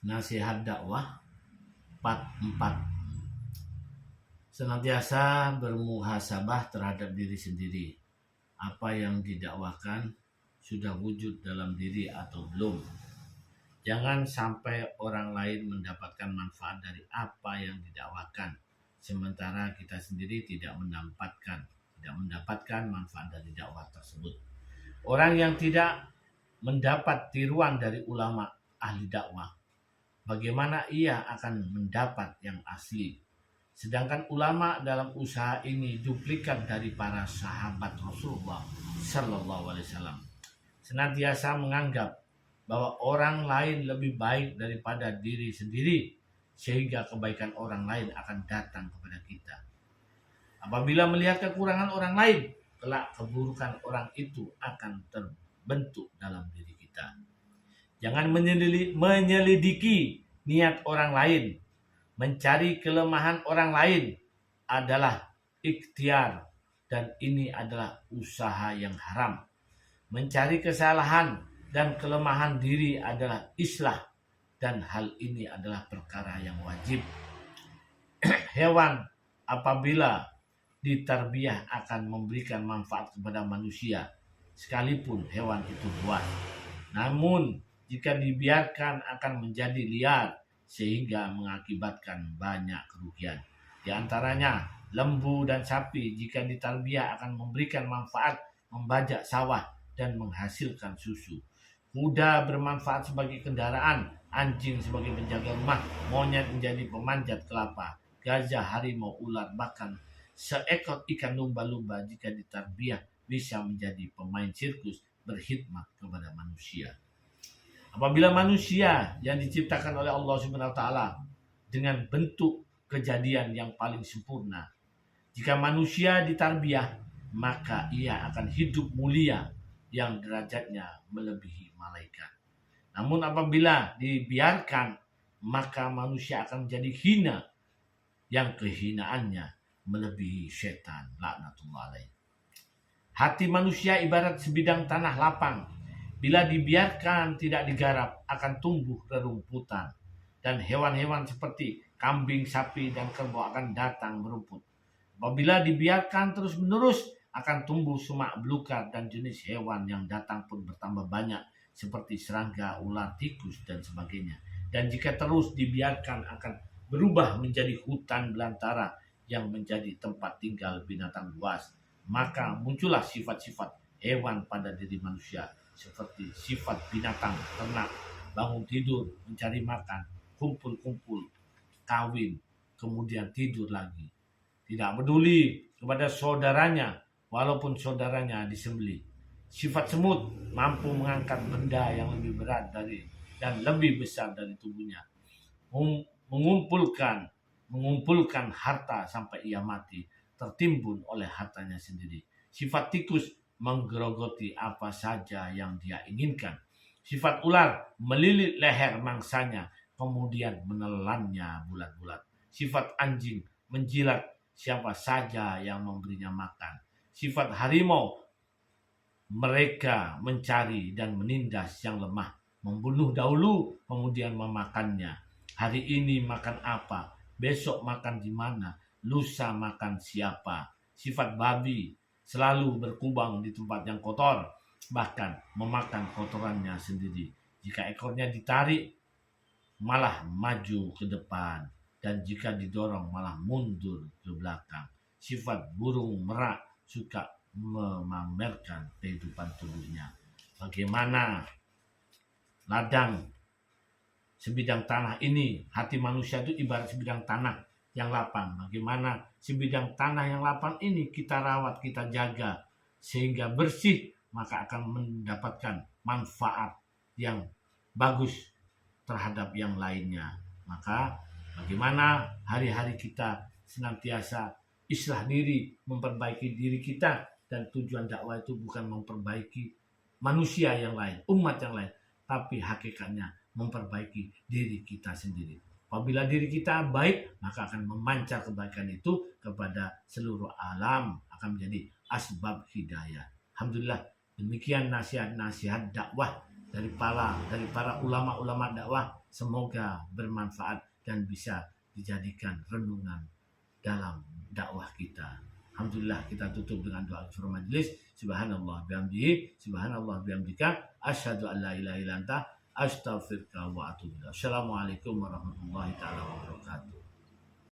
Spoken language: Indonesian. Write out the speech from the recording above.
Nasihat dakwah part 4. Senantiasa bermuhasabah terhadap diri sendiri. Apa yang didakwakan sudah wujud dalam diri atau belum. Jangan sampai orang lain mendapatkan manfaat dari apa yang didakwakan, sementara kita sendiri tidak mendapatkan manfaat dari dakwah tersebut. Orang yang tidak mendapat tiruan dari ulama ahli dakwah, bagaimana ia akan mendapat yang asli? Sedangkan ulama dalam usaha ini duplikat dari para sahabat Rasulullah Sallallahu Alaihi Wasallam. Senantiasa menganggap bahwa orang lain lebih baik daripada diri sendiri, sehingga kebaikan orang lain akan datang kepada kita. Apabila melihat kekurangan orang lain, kelak keburukan orang itu akan terbentuk dalam diri kita. Jangan menyelidiki niat orang lain. Mencari kelemahan orang lain adalah ikhtiar, dan ini adalah usaha yang haram. Mencari kesalahan dan kelemahan diri adalah islah, dan hal ini adalah perkara yang wajib. Hewan apabila ditarbiyah akan memberikan manfaat kepada manusia, sekalipun hewan itu buas. Namun jika dibiarkan akan menjadi liar, sehingga mengakibatkan banyak kerugian. Di antaranya lembu dan sapi jika ditarbiyah akan memberikan manfaat, membajak sawah dan menghasilkan susu. Kuda bermanfaat sebagai kendaraan, anjing sebagai penjaga rumah, monyet menjadi pemanjat kelapa, gajah, harimau, ular, bahkan seekor ikan lumba-lumba jika ditarbiyah bisa menjadi pemain sirkus berkhidmat kepada manusia. Apabila manusia yang diciptakan oleh Allah Subhanahu wa taala dengan bentuk kejadian yang paling sempurna, jika manusia ditarbiyah, maka ia akan hidup mulia yang derajatnya melebihi malaikat. Namun apabila dibiarkan, maka manusia akan menjadi hina yang kehinaannya melebihi setan, laknatullah alaih. Hati manusia ibarat sebidang tanah lapang. Bila dibiarkan tidak digarap, akan tumbuh rerumputan, dan hewan-hewan seperti kambing, sapi, dan kerbau akan datang merumput. Apabila dibiarkan terus-menerus, akan tumbuh semak belukar, dan jenis hewan yang datang pun bertambah banyak, seperti serangga, ular, tikus, dan sebagainya. Dan jika terus dibiarkan, akan berubah menjadi hutan belantara yang menjadi tempat tinggal binatang buas. Maka muncullah sifat-sifat hewan pada diri manusia, seperti sifat binatang ternak, bangun tidur, mencari makan, kumpul-kumpul, kawin, kemudian tidur lagi. Tidak peduli kepada saudaranya, walaupun saudaranya disembelih. Sifat semut mampu mengangkat benda yang lebih berat dari dan lebih besar dari tubuhnya. Mengumpulkan harta sampai ia mati, tertimbun oleh hartanya sendiri. Sifat tikus menggerogoti apa saja yang dia inginkan. Sifat ular melilit leher mangsanya, kemudian menelannya bulat-bulat. Sifat anjing menjilat siapa saja yang memberinya makan. Sifat harimau, mereka mencari dan menindas yang lemah, membunuh dahulu kemudian memakannya. Hari ini makan apa, besok makan di mana, lusa makan siapa. Sifat babi selalu berkubang di tempat yang kotor, bahkan memakan kotorannya sendiri. Jika ekornya ditarik, malah maju ke depan, dan jika didorong malah mundur ke belakang. Sifat burung merak suka memamerkan kehidupan tubuhnya. Bagaimana ladang sebidang tanah ini? Hati manusia itu ibarat sebidang tanah yang lapang. Bagaimana sebidang tanah yang lapang ini kita rawat, kita jaga sehingga bersih, maka akan mendapatkan manfaat yang bagus terhadap yang lainnya. Maka bagaimana hari-hari kita senantiasa islah diri, memperbaiki diri kita, dan tujuan dakwah itu bukan memperbaiki manusia yang lain, umat yang lain, tapi hakikatnya memperbaiki diri kita sendiri. Apabila diri kita baik, maka akan memancar kebaikan itu kepada seluruh alam, akan menjadi asbab hidayah. Alhamdulillah, demikian nasihat-nasihat dakwah dari para ulama-ulama dakwah semoga bermanfaat dan bisa dijadikan renungan dalam dakwah kita. Alhamdulillah, kita tutup dengan doa kifaratul majlis. Subhanallah bihamdihi, subhanallah bihamdika, asyhadu an la ilaha illa anta, astaghfiruka wa atubu ilaik. Assalamualaikum warahmatullahi taala wabarakatuh.